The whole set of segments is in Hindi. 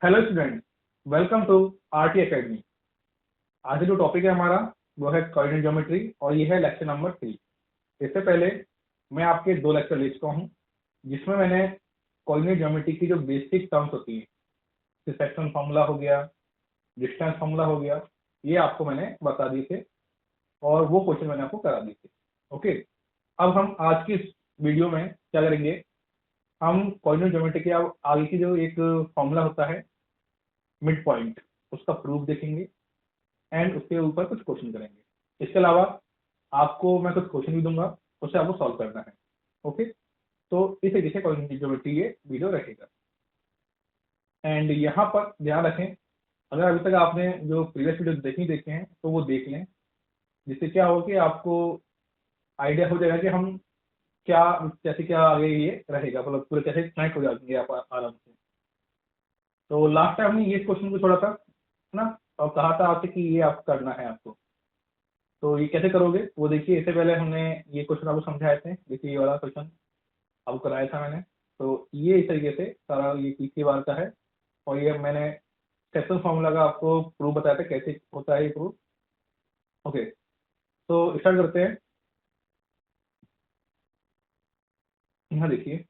Hello student, welcome to RT academy. आज जो टॉपिक है हमारा वो है कोऑर्डिनेट ज्योमेट्री और ये है लेक्चर नंबर 3। इससे पहले मैं आपके 2 लेक्चर ले चुका हूँ जिसमें मैंने कोऑर्डिनेट ज्योमेट्री की जो बेसिक टर्म्स होती है, सेक्शन फार्मूला हो गया, डिस्टेंस फार्मूला हो गया, ये आपको मैंने बता दिए थे और वो क्वेश्चन मैंने आपको करा दिए थे। ओके, अब हम आज की इस वीडियो में क्या करेंगे, हम कोऑर्डिनेट ज्योमेट्री के अब आगे की जो एक फॉर्मूला होता है मिड पॉइंट, उसका प्रूफ देखेंगे एंड उसके ऊपर कुछ क्वेश्चन करेंगे। इसके अलावा आपको मैं कुछ क्वेश्चन भी दूंगा, उससे आपको सॉल्व करना है। ओके, तो इस तरीके से कोऑर्डिनेट ज्योमेट्री ये वीडियो रहेगा। एंड यहाँ पर ध्यान रखें, अगर अभी तक आपने जो प्रीवियस वीडियो नहीं देखे हैं तो वो देख लें, जिससे क्या होगा कि आपको आइडिया हो जाएगा कि हम क्या कैसे क्या आगे ये रहेगा, मतलब पूरे कैसे कनेक्ट हो जाएंगे आप आराम से। तो लास्ट टाइम हमने ये क्वेश्चन को छोड़ा था है ना, और कहा था आपसे कि ये आप करना है आपको। तो ये कैसे करोगे वो देखिए। इससे पहले हमने ये क्वेश्चन आपको समझाए थे, देखिए ये वाला क्वेश्चन आपको कराया था मैंने। तो ये इस तरीके से सारा ये तीसरी बार का है और ये मैंने सेक्शन फॉर्मूला का आपको प्रूफ बताया था कैसे होता है ये प्रूफ। ओके, तो स्टार्ट करते हैं। यहाँ देखिए,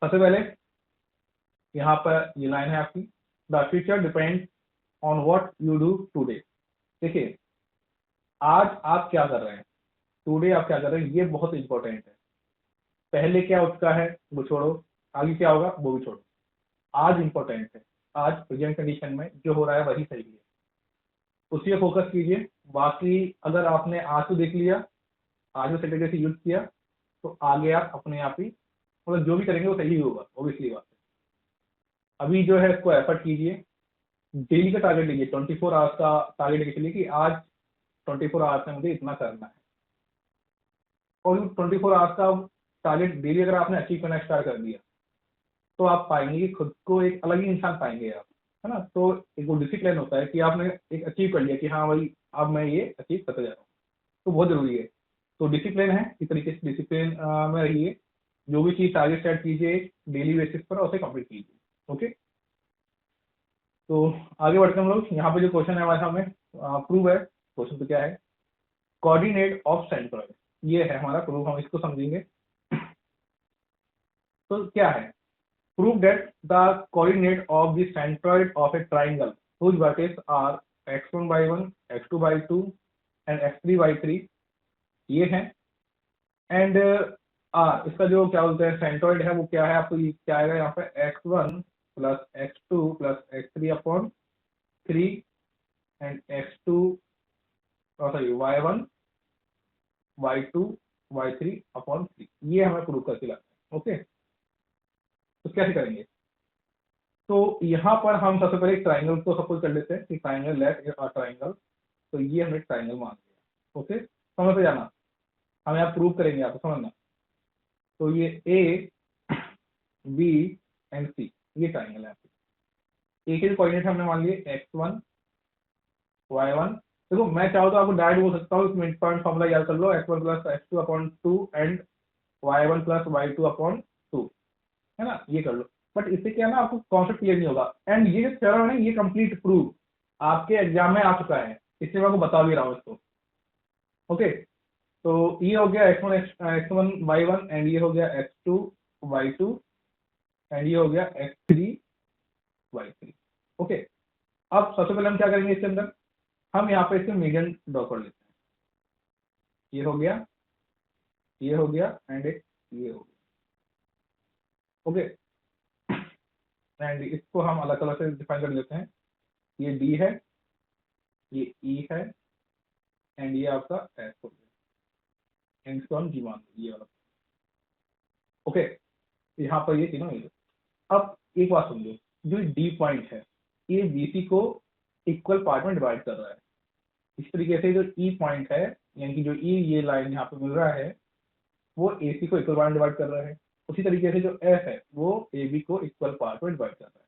सबसे पहले यहाँ पर ये लाइन है आपकी, the future depend on what you do today. देखिए, आज आप क्या कर रहे हैं, टुडे आप क्या कर रहे हैं, ये बहुत इंपॉर्टेंट है। पहले क्या हो चुका है वो छोड़ो, आगे क्या होगा वो भी छोड़ो, आज इंपॉर्टेंट है। आज प्रेजेंट कंडीशन में जो हो रहा है वही सही है, उसी पे फोकस कीजिए। बाकी अगर आपने आज तो देख लिया, आज में सैटरडे से यूज किया, तो आगे आप अपने आप ही मतलब जो भी करेंगे वो सही होगा, ऑब्वियसली बात है। अभी जो है इसको एफर्ट कीजिए, डेली का टारगेट लीजिए, 24 आवर्स का टारगेट लेके चलिए कि आज 24 आवर्स में मुझे इतना करना है। और 24 आवर्स का टारगेट डेली अगर आपने अचीव करना स्टार्ट कर दिया तो आप पाएंगे कि खुद को एक अलग ही इंसान पाएंगे आप, है ना। तो एक वो डिसिप्लिन होता है कि आपने एक अचीव कर लिया कि हाँ भाई अब मैं ये अचीव करते जा रहा हूँ, तो बहुत जरूरी है। तो डिसिप्लिन है, इस तरीके से डिसिप्लिन में रहिए। जो भी चीज टारगेट सेट कीजिए डेली बेसिस पर उसे कंप्लीट कीजिए। ओके, तो आगे बढ़ते हम लोग। यहाँ पे जो क्वेश्चन है हमारे सामने प्रूव है, क्वेश्चन तो क्या है, कोऑर्डिनेट ऑफ सेंट्रॉइड, ये है हमारा प्रूफ, हम इसको समझेंगे। तो क्या है, prove that the coordinate of the centroid of a triangle whose vertices are x1 by 1, x2 by 2 and x3 by 3 ये है। एंड इसका जो क्या बोलते हैं सेंट्रॉइड है वो क्या है, आपको ये क्या आएगा यहाँ पे, x1 plus x2 plus x3 upon 3 and x2 sorry y1 y2 y3 upon 3, ये हमें प्रूव करके लाना है। ओके, तो कैसे करेंगे, तो यहाँ पर हम सबसे पहले ट्राइंगल को सपोज कर लेते हैं कि ट्राइंगल लेट ट्राइंगल। तो ये हमने ट्राइंगल मान लिया। ओके, समझ में जाना, हम यहाँ प्रूव करेंगे, आपको समझना। तो ये ए बी एंड सी, ये ट्राइंगल है। ए के जो कोऑर्डिनेट हमने मान लिए x1 y1। देखो मैं चाहूँ तो आपको डायरेक्ट बोल सकता हूँ, मिड पॉइंट फॉर्मूला याद कर लो, x1 plus x2 upon 2 and y1 plus y2 upon 2, है ना, ये कर लो। बट इससे क्या है ना, आपको कॉन्सेप्ट क्लियर नहीं होगा। एंड ये जो थ्योरम है ये कंप्लीट प्रूफ आपके एग्जाम में आ चुका है, इसलिए मैं आपको बता भी रहा हूँ इसको। ओके, तो ये हो गया x1 y1 एंड ये हो गया x2 y2 एंड ये हो गया x3 y3। ओके, अब सबसे पहले हम क्या करेंगे, इसके अंदर हम यहाँ पे इसके मीडियन ड्रॉ कर लेते हैं। ये हो गया, ये हो गया एंड एक ये हो गया। ओके, एंड इसको हम अलग अलग से डिफाइन कर लेते हैं। ये डी है, ये ई है एंड ये आपका एस हो गया, एंड इसको हम जी मान लेंगे, ये वाला। ओके, यहाँ पर ये तीनों मिल गए। अब एक बात समझो, जो डी पॉइंट है ये बीसी को इक्वल पार्ट में डिवाइड कर रहा है। इस तरीके से जो ई पॉइंट है, यानी कि जो ई ये लाइन यहाँ पे मिल रहा है, वो ए सी को इक्वल पार्ट में डिवाइड कर रहा है। उसी तरीके से जो एफ है वो ए बी को इक्वल पार्ट में डिवाइड कर रहा है।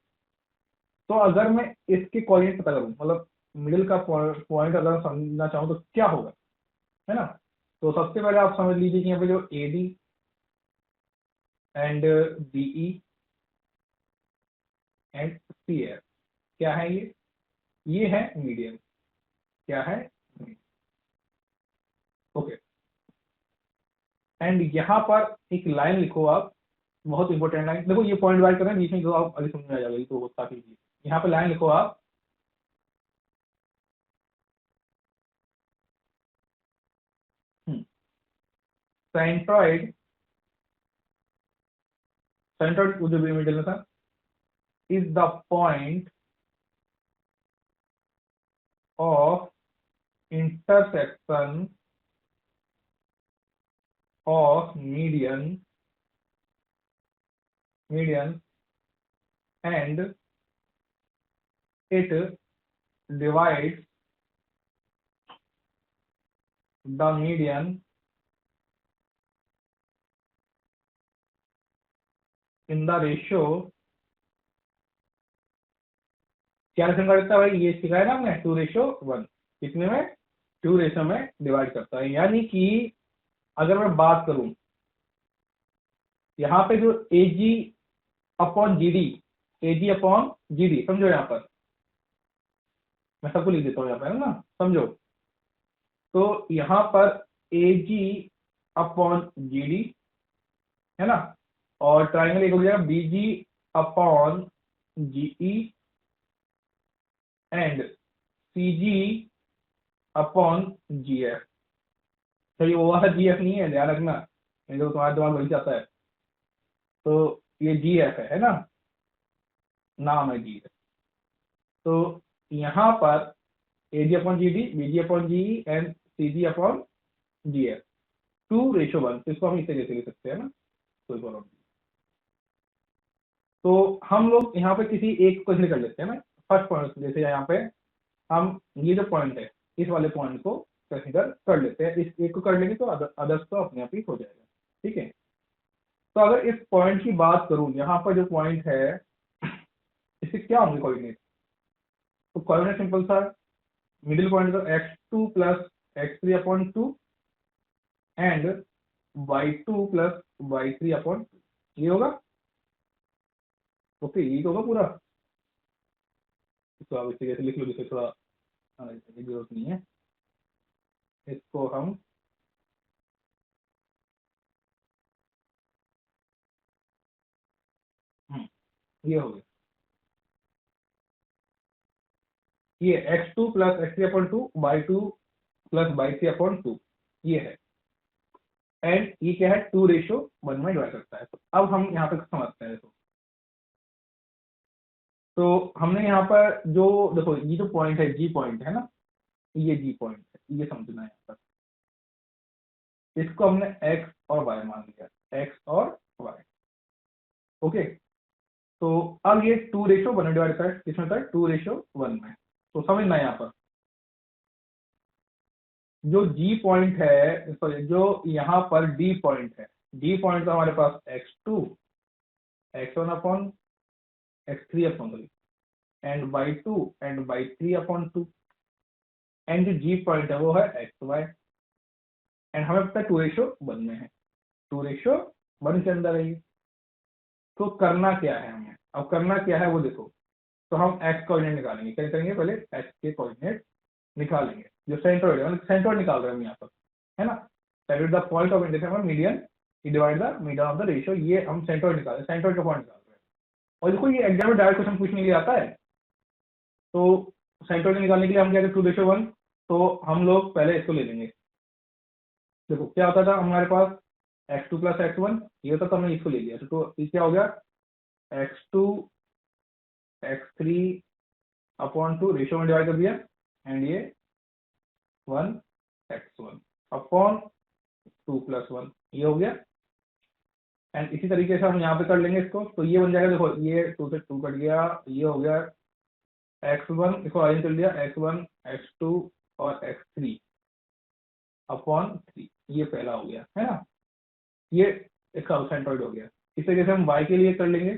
तो अगर मैं इसके कोऑर्डिनेट पता करूँ, मतलब मिडिल का पॉइंट अगर समझना चाहूँ तो क्या होगा, है ना। तो सबसे पहले आप समझ लीजिए कि यहाँ पे जो A D and BE and C F. क्या है ये है मीडियन। क्या है? ओके। एंड यहाँ पर एक लाइन लिखो आप, बहुत इंपॉर्टेंट लाइन। देखो ये पॉइंट डिवाइड कर रहे हैं बीच में, जो आप अभी समझ में आ जाएगा, ये तो काफी इजी। यहाँ पे लाइन लिखो आप, सेंट्रॉइड, सेंट्रॉइड जो भी मिडिल में था, is the point of intersection of median and it divides the median in the ratio। क्या रेशो करता है भाई? ये सिखाया ना हमने, 2:1। कितने में? 2 रेशो में डिवाइड करता है। यानी कि अगर मैं बात करूं यहाँ पे जो एजी अपॉन जीडी, एजी अपॉन जीडी, समझो यहाँ पर मैं सबको लिख देता हूँ यहाँ पर, है ना, समझो। तो यहाँ पर एजी अपॉन जीडी, है ना, और ट्राइंगल एक हो जाएगा BG upon GE and CG upon GF. तो ये वो वाला जीएफ नहीं है, ध्यान रखना, नहीं तो तुम्हारा दिमाग वही जाता है। तो ये जीएफ है ना, नाम है जीएफ। तो यहाँ पर AG upon GD, BG upon GE and CG upon GF, 2:1। तो इसको हम इस तरीके से लिख सकते हैं ना, कोई प्रॉब्लम नहीं। तो हम लोग यहाँ पे किसी एक को कर लेते हैं ना, फर्स्ट पॉइंट, जैसे यहाँ पे हम ये जो पॉइंट है इस वाले पॉइंट को कंसीडर कर लेते हैं। इस एक को कर लेंगे तो अदर्स तो अपने आप ही हो जाएगा। ठीक है। तो अगर इस पॉइंट की बात करूं, यहाँ पर जो पॉइंट है इसके क्या होंगे कोऑर्डिनेट? तो कोऑर्डिनेट सिंपल सा, मिडिल पॉइंट तो x2 plus x3/2 and y2 plus y3/2, ये होगा। ओके, ये तो होगा पूरा। तो आप इस तरीके से लिख लो, जिससे थोड़ा जरूरत नहीं है। इसको हम ये हो गया, ये x2 plus x3/2, y2 plus y3/2, ये है। एंड ये क्या है? 2:1 में डिवाइड करता है। तो अब हम यहाँ पे समझते हैं। तो हमने यहाँ पर जो, देखो ये जो पॉइंट है, जी पॉइंट है ना, ये जी पॉइंट है, ये समझना है यहाँ पर। इसको हमने एक्स और वाई मान लिया, एक्स और वाई। ओके। तो अब ये 2:1 में डिवाइड करता है, किसमें था? 2:1 में। तो समझना है यहाँ पर जो जी पॉइंट है, सॉरी जो यहाँ पर डी पॉइंट है, डी पॉइंट तो हमारे पास x2, x1/, x3/, and y2 and y3/2। And जो जी पॉइंट है वो है एक्स वाई। एंड हमें पता है 2:1 में है, 2:1 के अंदर है ये। तो करना क्या है हमें? अब करना क्या है वो देखो। तो हम एक्स कोऑर्डिनेट निकालेंगे। क्या करेंगे? पहले एक्स के कोऑर्डिनेट निकालेंगे, जो सेंट्रोइड है, मतलब सेंट्रोइड निकाल रहे हैं हम यहाँ पर, है ना। Centroid the point of intersection median divide the median of the ratio, ये हम सेंट्रोइड निकाल रहे हैं, सेंट्रोइड का पॉइंट निकाल रहे हैं। और देखो ये एग्जाम में डायरेक्ट क्वेश्चन पूछने के लिए आता है। तो सेंट्रोइड निकालने के लिए हम क्या करें? 2:1। तो हम लोग पहले इसको ले लेंगे। देखो क्या होता था हमारे पास, x2 प्लस x1, ये होता था, हमने इसको ले लिया। तो ये क्या हो गया? x2 x3/2 रेशियो में डिवाइड कर दिया, एंड ये 1x1/2+1, ये हो गया। एंड इसी तरीके से हम यहाँ पे कर लेंगे इसको। तो ये बन जाएगा, देखो ये 2 से 2 कट गया, ये हो गया x1, इसको आगे कर लिया, x1 x2 और x3/3, ये पहला हो गया, है ना। ये इसका सेंट्रोइड हो गया। इस तरीके से हम y के लिए कर लेंगे।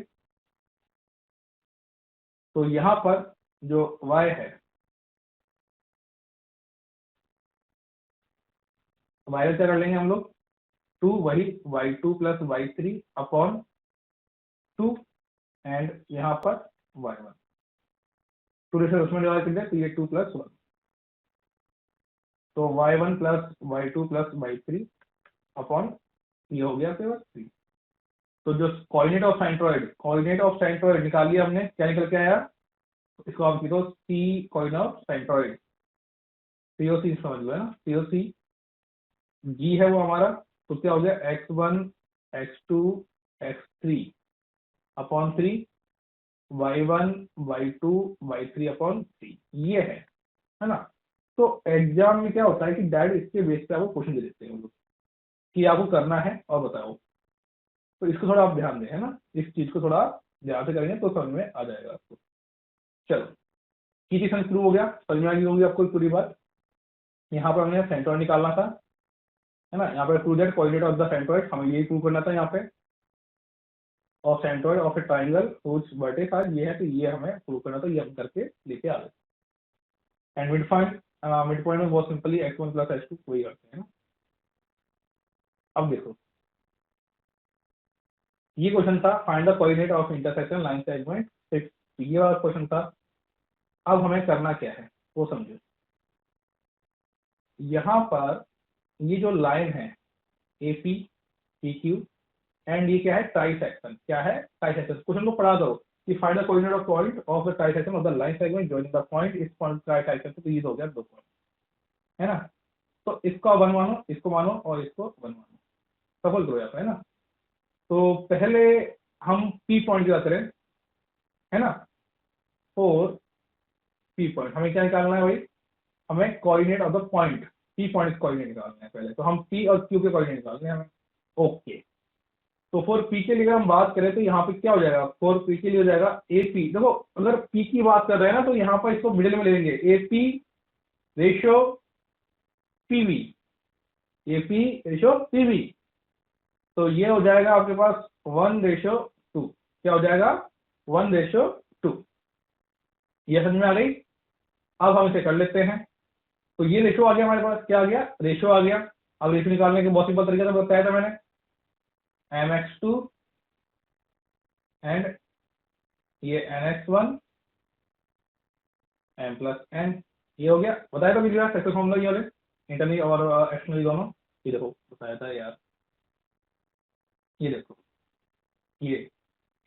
तो यहाँ पर जो y है, y क्या कर लेंगे हम लोग? 2, वही y2 प्लस y3/2, एंड यहाँ पर y1, 2 से उसमें डिवाइड कर दिया तो ये 2 + 1, तो y1 + y2 + y3 अपॉन ये हो गया आपके पास 3। तो जो कोऑर्डिनेट ऑफ सेंट्रॉइड निकाल लिया हमने, क्या निकल के आया, इसको आप लिखो सी कोऑर्डिनेट ऑफ सेंट्रॉइड, सीओसी समझ लो है ना, सीओसी जी है वो हमारा, तो क्या हो गया x1 x2 x3 upon 3 y1 y2 y3 upon 3, ये है ना। तो एग्जाम में क्या होता है कि डायरेक्ट इसके बेस पे आपको क्वेश्चन दे देते हैं वो लोग कि आपको करना है और बताओ, तो इसको थोड़ा आप ध्यान दें, है ना, इस चीज को थोड़ा ध्यान से करेंगे तो समझ में आ जाएगा आपको। चलो की चीज शुरू हो गया, समझ में आ गई होगी आपको पूरी बात। यहाँ पर हमें सेंट्रॉइड निकालना था, है ना, यहाँ पर prove that coordinate of the centroid, हमें यही प्रूव करना था यहाँ पे, और centroid of a triangle which vertex are, ये है, तो ये हमें प्रूव करना था, ये हम करके लेके आ गए। एंड मिड पॉइंट में बहुत सिंपली x1 + x2 वही करते हैं ना। अब देखो ये क्वेश्चन था find the coordinate of intersection line segment 6, ये वाला क्वेश्चन था। अब हमें करना क्या है वो समझो। यहाँ पर ये जो लाइन है AP PQ एंड ये क्या है, ट्राइसेक्शन, क्या है, ट्राइसेक्शन। क्वेश्चन को पढ़ा दो कि find the coordinate of point of the trisection of the line segment joining the point इस पॉइंट ट्राइसेक्शन, तो ये हो गया 2 पॉइंट, है ना। तो इसको 1 मानो, इसको मानो और इसको 1 मानो, सफल करो यहाँ पे, है ना। तो पहले हम P पॉइंट की बात करें, है ना, और P पॉइंट हमें क्या निकालना है भाई, हमें coordinate of the point, P point coordinate निकालना है पहले, तो हम P और Q के कोऑर्डिनेट निकालने हैं हमें। ओके, तो फॉर P के लिए अगर हम बात करें तो यहाँ पे क्या हो जाएगा, फॉर P के लिए हो जाएगा AP। देखो अगर P की बात कर रहे हैं ना तो यहाँ पर इसको मिडिल में लेंगे, AP ratio PV, AP ratio PV, तो ये हो जाएगा आपके पास 1:2, क्या हो जाएगा 1:2, ये समझ में आ गई। अब हम इसे कर लेते हैं, तो ये रेशो आ गया हमारे पास, क्या आ गया, रेशो आ गया। अब रेशो निकालने के बहुत सिंपल तरीके से बताया था मैंने, mx2 एंड ये nx1 m+n, ये हो गया, बताया था पिछली बार सेक्टर फॉर्मूला ये वाले, इंटरनली और एक्सटर्नली दोनों, ये देखो बताया था यार, ये देखो ये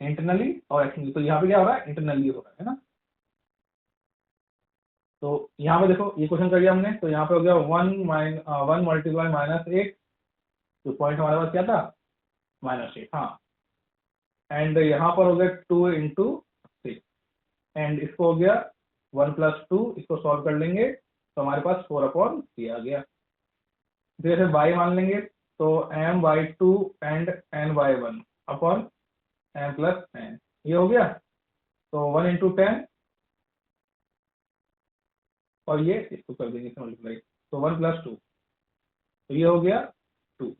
इंटरनली और एक्सटर्नली, तो यहाँ पे क्या हो रहा है, इंटरनली हो रहा है ना। तो यहाँ पे देखो ये क्वेश्चन कर लिया हमने, तो यहाँ पे हो गया 1 × -8, तो पॉइंट हमारे पास क्या था, -8, हाँ, एंड यहाँ पर हो गया 2 × 3, एंड इसको हो गया 1 + 2, इसको सॉल्व कर लेंगे तो हमारे पास 4/3 आ गया। जैसे y मान लेंगे तो my2 and ny1 upon m+n, ये हो गया, तो 1 × 10 और ये इसको कर देंगे मल्टीप्लाई, तो 1 + 2, तो ये हो गया 2।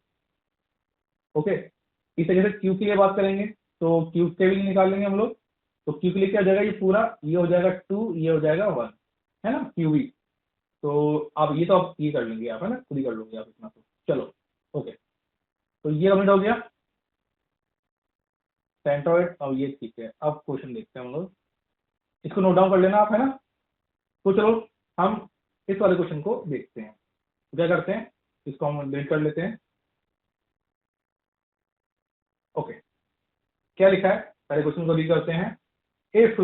ओके, इस तरीके से क्यू के लिए बात करेंगे तो क्यू के भी निकाल लेंगे हम लोग, तो क्यू के लिए क्या हो जाएगा, ये पूरा ये हो जाएगा 2, ये हो जाएगा 1, है ना, क्यू भी। तो अब ये तो आप ये कर लेंगे आप, है ना, खुद ही कर लोगे आप इतना, तो चलो ओके, तो ये कंप्लीट हो गया सेंट्रॉइड, और ये ठीक है। अब क्वेश्चन देखते हैं हम लोग, इसको नोट डाउन कर लेना आप, है ना। तो चलो हम इस वाले क्वेश्चन को देखते हैं, तो क्या करते हैं, इसको हम डिलीट कर लेते हैं। ओके, क्या लिखा है, पहले क्वेश्चन को रीड करते हैं। If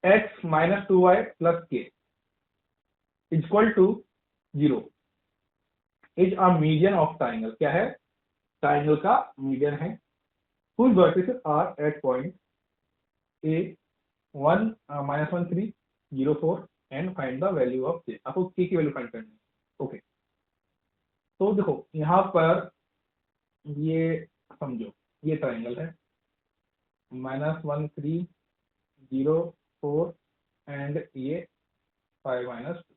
x - 2y + k = 0 is a median of triangle, क्या है, ट्राइंगल का मीडियन है, whose vertices are at point A 1 -1 3 0 4 and find the value of k, आपको k की वैल्यू फाइंड करनी है। ओके, तो देखो यहाँ पर ये समझो, ये ट्राइंगल है, -1 3 0 4 एंड ये 5 - 2,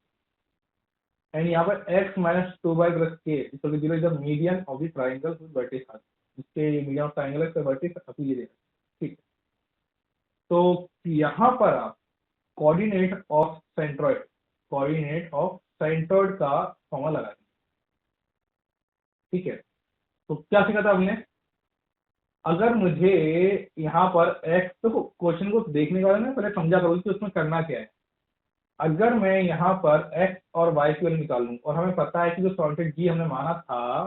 एंड यहाँ पर x - 2y + k = 0 is the median of the triangle whose vertex are, इसके मीडियन ऑफ ट्राइंगल है, इसका वर्टेक्स अभी ये देखा, ठीक। तो यहाँ पर आप कोऑर्डिनेट ऑफ सेंट्रॉइड का फॉर्मूला लगा, ठीक है। तो क्या सीखा था हमने, अगर मुझे यहाँ पर x, देखो क्वेश्चन को देखने का ना पहले समझा करो कि उसमें करना क्या है। अगर मैं यहाँ पर x और y की वैल्यू निकालूं और हमें पता है कि जो सॉल्टेड g हमने माना था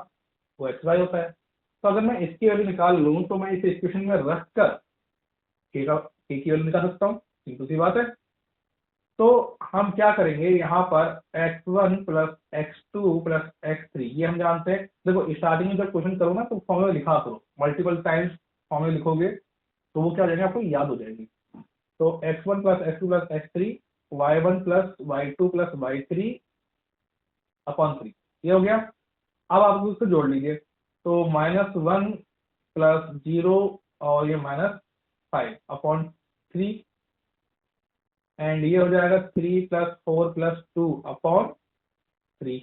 वो xy होता है, तो अगर मैं इसकी वैल्यू निकाल लूं तो मैं इस इक्वेशन में रख कर k की वैल्यू निकाल सकता हूँ। सिंपल सी बात है। तो हम क्या करेंगे, यहाँ पर x1 plus x2 plus x3 ये हम जानते हैं। देखो स्टार्टिंग में जब क्वेश्चन करो ना तो फॉर्मूला लिखा करो, मल्टीपल टाइम्स फॉर्मूला लिखोगे तो वो क्या हो जाएगा, आपको याद हो जाएगी। तो x1 plus x2 plus x3, y1 plus y2 plus y3 upon 3, ये हो गया। अब आप उसको जोड़ लीजिए, तो -1 प्लस 0 और ये -5 अपॉन 3, एंड ये हो जाएगा 3 प्लस 4 प्लस 2 अपॉन 3।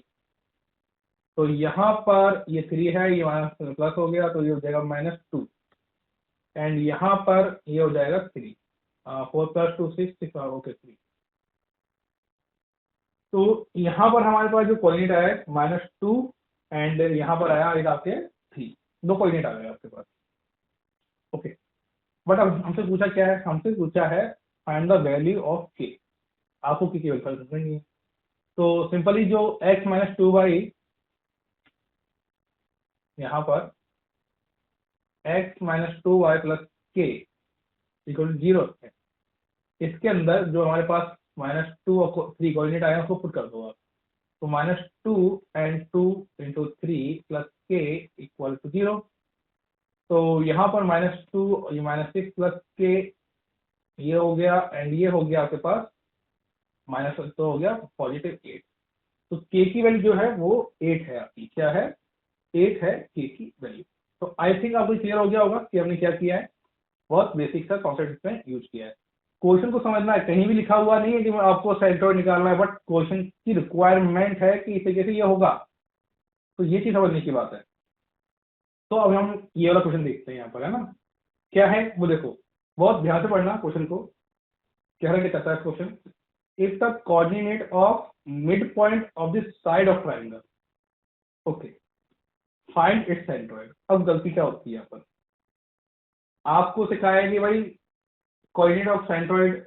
तो यहाँ पर ये 3 है, ये माइनस प्लस हो गया तो ये हो जाएगा -2, एंड यहाँ पर ये हो जाएगा 3, 4 प्लस 2 6 6 ओके 3। तो यहाँ पर हमारे पास जो कोऑर्डिनेट आया है -2, एंड यहाँ पर आया एक आपके 3, दो कोऑर्डिनेट आ गए आपके पास। ओके, बट अब हमसे पूछा क्या है, हमसे पूछा है फाइंड द वैल्यू ऑफ के। आपको की वैल्यू करनी है, तो सिंपली जो x माइनस 2y यहाँ पर x माइनस 2y प्लस के इक्वल टू 0 है, इसके अंदर जो हमारे पास -2 और 3 कोऑर्डिनेट आए हैं उसको पुट कर दो आप। तो -2 एंड 2 इंटू 3 प्लस के इक्वल टू 0। तो यहाँ पर -2 ये -6 प्लस के ये हो गया, एंड ये हो गया आपके पास माइनस, तो हो गया +8। तो के की वैल्यू जो है वो 8 है, आपकी क्या है, 8 है के की वैल्यू। तो आई थिंक आपको क्लियर हो गया होगा कि हमने क्या किया है, बहुत बेसिक सा कॉन्सेप्ट इसमें यूज किया है। क्वेश्चन को समझना है, कहीं भी लिखा हुआ नहीं है कि आपको सेंट्रोइड निकालना है, बट क्वेश्चन की रिक्वायरमेंट है कि इस तरीके से ये होगा, तो ये चीज समझने की बात है। तो अब हम ये वाला क्वेश्चन देखते हैं यहाँ पर, है ना, क्या है वो देखो, बहुत ध्यान से पढ़ना क्वेश्चन को। कह रहा है कहता है question, if the coordinate of mid point of the side of triangle, okay, find its centroid. अब गलती क्या होती है यहाँ पर, आपको सिखाया है कि भाई कोऑर्डिनेट ऑफ सेंट्रोइड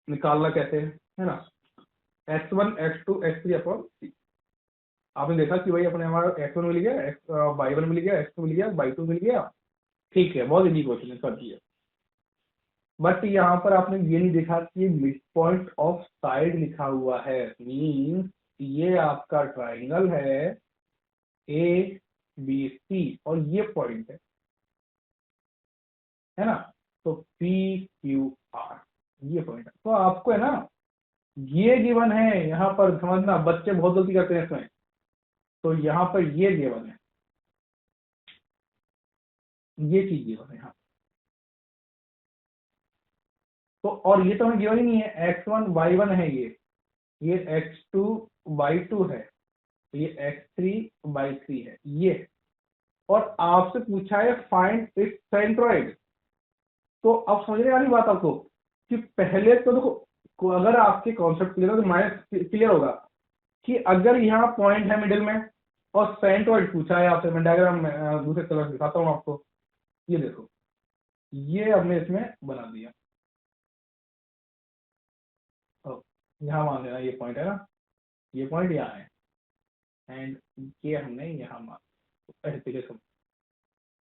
निकालना कैसे है ना, x1 x2 x3 upon c। आपने देखा कि भाई अपने हमारा x1 मिल गया, y1 मिल गया, x2 मिल गया, y2 मिल गया, ठीक है, बहुत इजी क्वेश्चन है, कर दिया। बट यहाँ पर आपने ये नहीं देखा कि मिड पॉइंट ऑफ साइड लिखा हुआ है, मीन्स ये आपका ट्राइंगल है ए बी सी और ये पॉइंट है ना, तो पी क्यू आर ये पॉइंट है। तो आपको है ना ये गिवन है, यहाँ पर समझना, बच्चे बहुत गलती करते हैं इसमें। तो यहाँ पर ये गिवन है, ये चीज गिवन है यहाँ। तो और ये तो हमें गिवन ही नहीं है, x1 y1 है, ये x2 y2 है, तो ये x3 y3 है ये, और आपसे पूछा है फाइंड इट्स सेंट्रोइड। तो अब समझने वाली बात आपको कि पहले तो देखो, अगर आपके कॉन्सेप्ट क्लियर हो तो माइनस क्लियर होगा कि अगर यहाँ पॉइंट है मिडिल में और सेंट्रोइड पूछा है आपसे, मैं डायग्राम में दूसरे कलर दिखाता हूँ आपको। ये देखो, ये हमने इसमें बना दिया, तो यहाँ मान लेना ये पॉइंट है ना, ये पॉइंट यहाँ है, एंड ये हमने यहाँ मान, तो ऐसे तरीके से।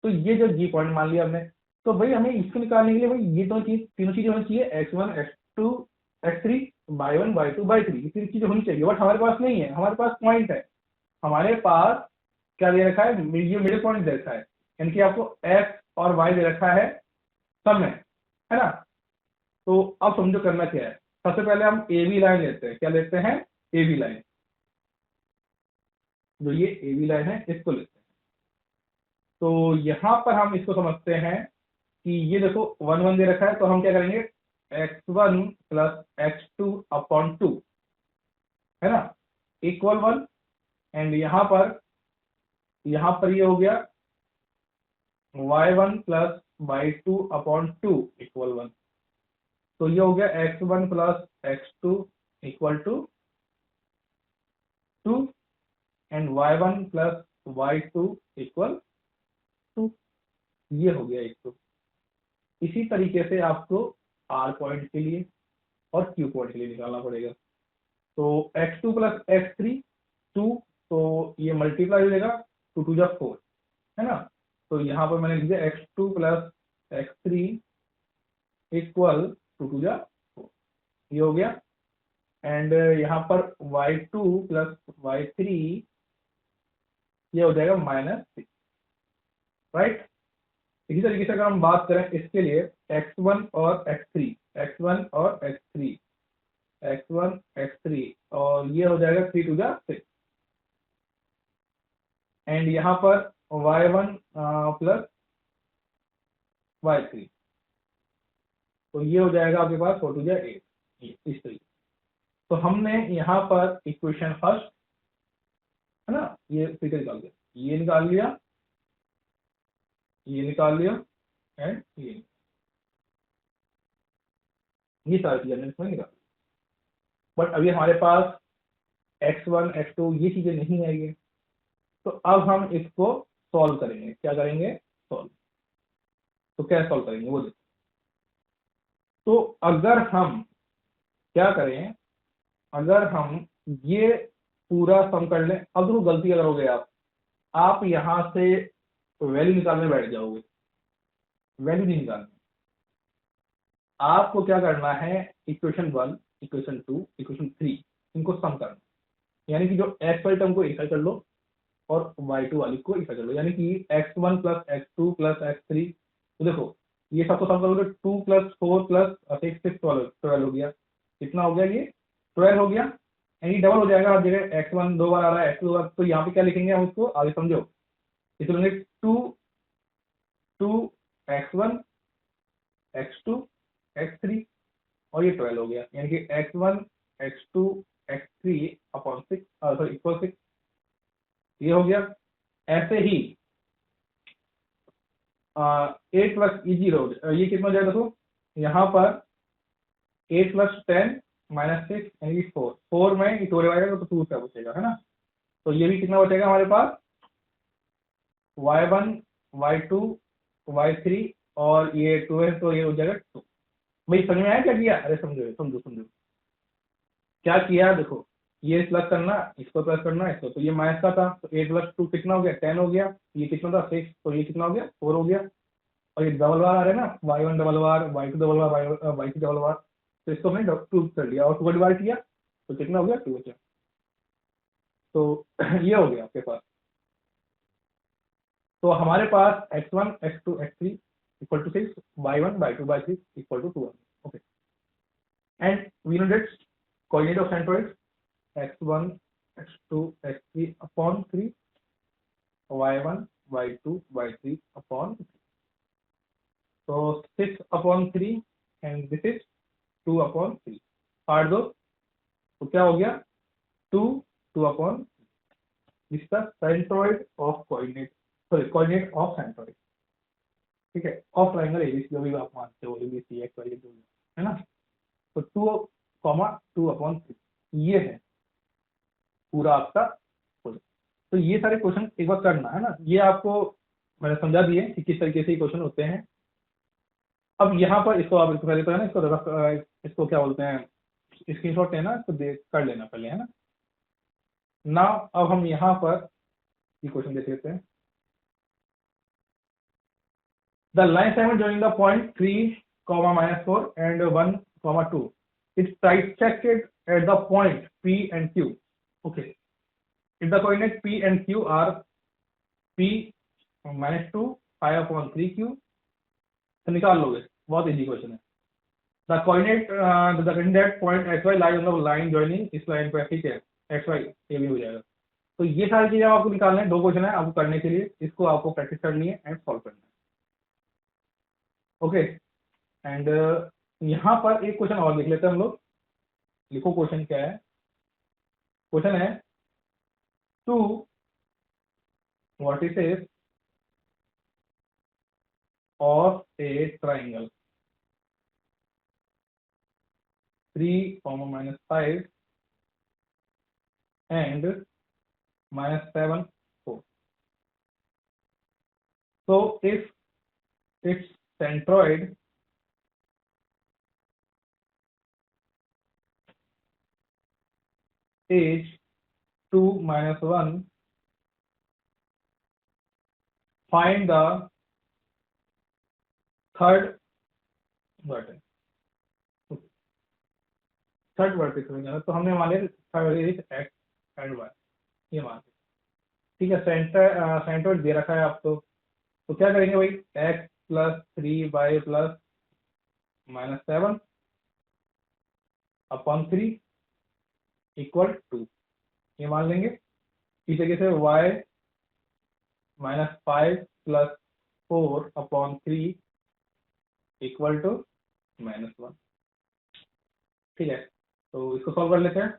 तो ये जो जी पॉइंट मान लिया हमने, तो भाई हमें इसको निकालने के लिए भाई ये दोनों चीज, तीनों चीजें होनी चाहिए, x1 x2 x3, y1 y2 y3, ये तीन चीजें होनी चाहिए, बट हमारे पास नहीं है, हमारे पास पॉइंट है, हमारे पास क्या दे रखा है, ये मिडिल पॉइंट दे रखा है, यानी कि आपको x और y दे रखा है सब में, है ना। तो अब समझो करना क्या है, सबसे पहले हम ए बी लाइन लेते हैं, क्या लेते हैं, ए बी लाइन, जो ये ए बी लाइन है इसको लेते हैं। तो यहाँ पर हम इसको समझते हैं कि ये देखो 1 1 दे रखा है, तो हम क्या करेंगे, x1 प्लस x2 अपॉन 2, है ना, इक्वल 1, एंड यहाँ पर ये हो गया y1 plus y2 upon 2 equal 1। तो ये हो गया x1 plus x2 equal to 2, and y1 plus y2 equal 2। ये हो गया एक। तो इसी तरीके से आपको R पॉइंट के लिए और Q पॉइंट के लिए निकालना पड़ेगा। तो x2 प्लस x3 2, तो ये मल्टीप्लाई हो जाएगा 2 2 जा 4, है ना। तो यहाँ पर मैंने लिख दिया x2 प्लस x3 इक्वल 2 2 जा 4, ये हो गया। एंड यहाँ पर y2 प्लस y3 ये हो जाएगा -6, राइट। इसी तरीके से अगर हम बात करें इसके लिए x1 और x3, x1 और x3, x1 x3, और ये हो जाएगा 3 2 जा 6। एंड यहाँ पर y1 प्लस y3, तो ये हो जाएगा आपके पास 4 2 जा 8, इस तरीके। तो हमने यहाँ पर इक्वेशन फर्स्ट, है ना, ये फिगर निकाल दिया, ये निकाल लिया, ये निकाल लिया, एंड ये सारी चीजें हमने इसमें निकाल। बट अभी हमारे पास x1 x2 ये चीजें नहीं है ये, तो अब हम इसको सॉल्व करेंगे। क्या करेंगे? सॉल्व। तो क्या सॉल्व करेंगे वो देखो। तो अगर हम क्या करें, अगर हम ये पूरा सम कर लें, अब देखो गलती अगर हो गई आप यहां से वैल्यू निकालने बैठ जाओगे, वैल्यू नहीं निकालनी। आपको क्या करना है, इक्वेशन 1, इक्वेशन 2, इक्वेशन 3 इनको सम करना, यानी कि जो x वाली टर्म को इक्वल कर लो और y2 वाली को इक्वल कर लो, यानी कि x1 plus x2 plus x3। तो देखो ये सब तो सम करोगे, 2 प्लस 4 प्लस 6 6 12 हो गया। कितना हो गया? ये 12 हो गया। यानी डबल हो जाएगा, हर जगह x1 2 बार आ रहा है, x2 2 बार, तो यहाँ पे क्या लिखेंगे हम इसको आगे समझो। इसको लिखेंगे 2 2 x1 x2 x3 और ये 12 हो गया, यानी कि x1 x2 x3 upon 6, sorry equal 6, ये हो गया। ऐसे ही 8 प्लस जीरो, ये कितना हो जाएगा? देखो यहाँ पर 8 प्लस 10 -6 यानी कि 4, 4 में ये 2 आएगा तो 2 क्या बचेगा, है ना। तो ये भी कितना बचेगा हमारे पास? y1 y2 y3 और ये 2 है, तो ये हो जाएगा 2। भाई समझ में आया क्या किया? अरे समझो समझो समझो क्या किया। देखो ये प्लस करना, इसको प्लस करना, इसको, तो ये माइनस का था, तो 8 प्लस 2 कितना हो गया? 10 हो गया। ये कितना था? 6, तो ये कितना हो गया? 4 हो गया। और ये डबल बार आ रहे हैं ना, y1 डबल बार, y2 डबल बार, y3 डबल बार, तो इसको हमने टू कर लिया और 2 डिवाइड किया, तो कितना हो गया? 2 बचा। तो ये हो गया आपके पास। तो हमारे पास x1 x2 x3 equal to 6, y1 y2 y3 equal to 2। Okay, and we know that coordinate of centroid x1 x2 x3 upon 3, y1 y2 y3 upon 3। तो 6 upon 3 and this is 2 upon 3, काट दो, तो क्या हो गया? 2 2 अपॉन, इसका centroid of coordinate, sorry coordinate of centroid, ठीक है, ऑफ ट्राइंगल एबीसी, जो भी आप मानते हो, एबीसी एक्स वाई जो भी है ना। तो 2 अपॉन 3 ये है पूरा आपका क्वेश्चन। तो ये सारे क्वेश्चन एक बार करना है ना, ये आपको मैंने समझा दिए कि किस तरीके से क्वेश्चन होते हैं। अब यहाँ पर इसको आप पहले तो है ना, इसको क्या बोलते हैं, स्क्रीनशॉट लेना, इसको देख कर लेना पहले, है ना। ना अब हम यहाँ पर ये क्वेश्चन देख लेते हैं। The line segment joining the point 3, -4 and 1, 2 is trisected at the point P and Q. Okay. If the coordinate P and Q are P -2 pi upon 3Q, तो निकाल लोगे, बहुत इजी क्वेश्चन है। The coordinate point X Y lies on the line joining इस लाइन पर, ठीक है, एक्स वाई ये भी हो जाएगा। तो ये सारी चीजें आपको निकालना है, 2 क्वेश्चन है आपको करने के लिए, इसको आपको प्रैक्टिस करनी है एंड सॉल्व करना है। ओके, एंड यहाँ पर एक क्वेश्चन और लिख लेते हैं हम लोग। लिखो क्वेश्चन क्या है। क्वेश्चन है two vertices of a triangle 3, -5 and -7 4. So if its centroid is 2 minus 1, find the third vertex. Third vertex में जाना, तो हमने मान लिया third is X and Y, ये मान लिया, ठीक है। सेंटर दे रखा है आपको, तो क्या करेंगे भाई, X plus 3y plus -7 upon 3 equal 2, ये मान लेंगे। इस तरीके से y -5 plus 4 upon 3 equal to -1, ठीक है। तो इसको सॉल्व कर लेते हैं,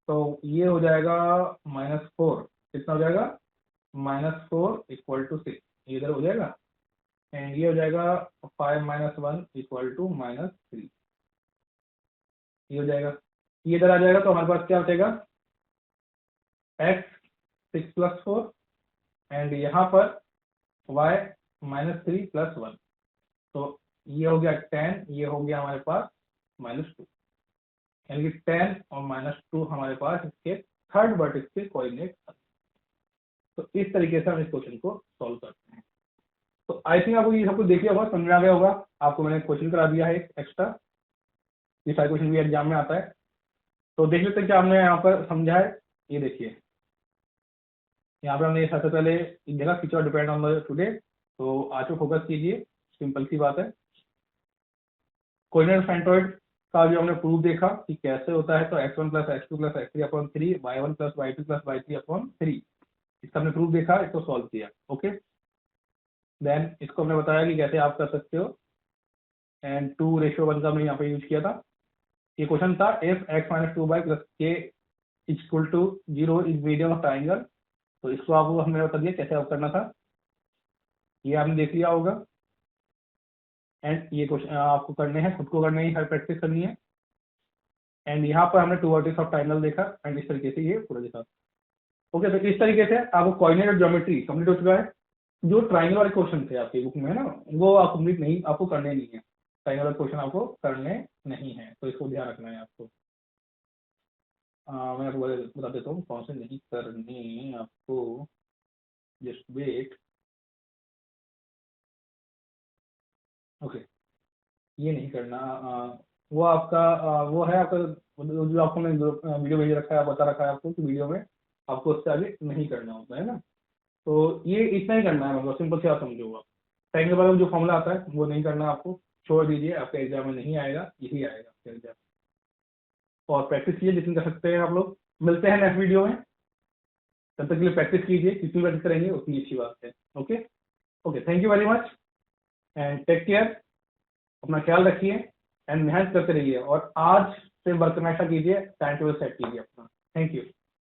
तो ये हो जाएगा -4, कितना हो जाएगा, -4 इक्वल टू 6, इधर हो जाएगा, एंड ये हो जाएगा 5 - 1 इक्वल टू -3, ये हो जाएगा, ये इधर आ जाएगा, तो हमारे पास क्या बचेगा, x 6 + 4 एंड यहाँ पर y -3 + 1, तो ये हो गया 10, ये हो गया हमारे पास -2, यानी कि 10 और -2 हमारे पास इसके थर्ड वर्टेक्स के कोऑर्डिनेट। तो इस तरीके से हम इस क्वेश्चन को सॉल्व करते हैं। तो आई थिंक आपको ये सब कुछ देख लिया होगा, समझ में आ गया होगा। आपको मैंने क्वेश्चन करा दिया है एक एक्स्ट्रा, ये सारे क्वेश्चन भी एग्जाम में आता है। तो देख लेते हैं क्या हमने यहाँ पर समझा है। ये देखिए, यहाँ पर हमने सबसे पहले एक जगह feature depend on the today, तो आज को फोकस कीजिए, सिंपल सी बात है। कोऑर्डिनेट सेंट्रॉइड का जो हमने प्रूफ देखा कि कैसे होता है, तो x1 + x2 + x3 upon 3, y1 + y2 + y3 upon 3, इसका हमने प्रूफ देखा, इसको सॉल्व किया, ओके। देन इसको हमने बताया कि कैसे आप कर सकते हो, एंड 2:1 का हमने यहाँ पे यूज किया था। ये क्वेश्चन था if x - 2y + k = 0 is medium of triangle, तो इसको आपको हमने बता दिया कैसे आप करना था, ये आपने देख लिया होगा। एंड ये क्वेश्चन आपको करने हैं, खुद को करने ही, हर प्रैक्टिस करनी है। एंड यहाँ पर हमने 2 वर्टेक्स ऑफ ट्राइंगल देखा, एंड इस तरीके से ये पूरा देखा, ओके। तो इस तरीके से आपको कोऑर्डिनेट और ज्योमेट्री कंप्लीट हो चुका है। जो ट्राइंगल वाले क्वेश्चन थे आपकी बुक में ना, वो आप कंप्लीट नहीं, आपको करने नहीं है, ट्राइंगल वाले क्वेश्चन आपको करने नहीं है, तो इसको ध्यान रखना है आपको। मैं आपको बता देता हूँ कौन से नहीं करने आपको, जस्ट वेट, ओके। ये नहीं करना, वो आपका वो है आपका, जो आपको मैंने वीडियो भेज रखा है, बता रखा है आपको कि वीडियो में आपको उससे आगे नहीं करना होता है ना। तो ये इतना ही करना है, मतलब सिंपल से आप समझोगा। ट्राइंगल वाला जो फॉर्मूला आता है वो नहीं करना आपको, छोड़ दीजिए, आपके एग्जाम में नहीं आएगा, यही आएगा आपके एग्जाम। और प्रैक्टिस कीजिए जितनी कर सकते हैं आप लोग। मिलते हैं नेक्स्ट वीडियो में, तब तक के लिए प्रैक्टिस कीजिए, जितनी प्रैक्टिस करेंगे उतनी अच्छी बात है, okay. Okay, thank you very much and take care, अपना ख्याल रखिए एंड मेहनत करते रहिए, और आज से वर्क करना कीजिए, टाइम टेबल सेट कीजिए अपना। Thank you.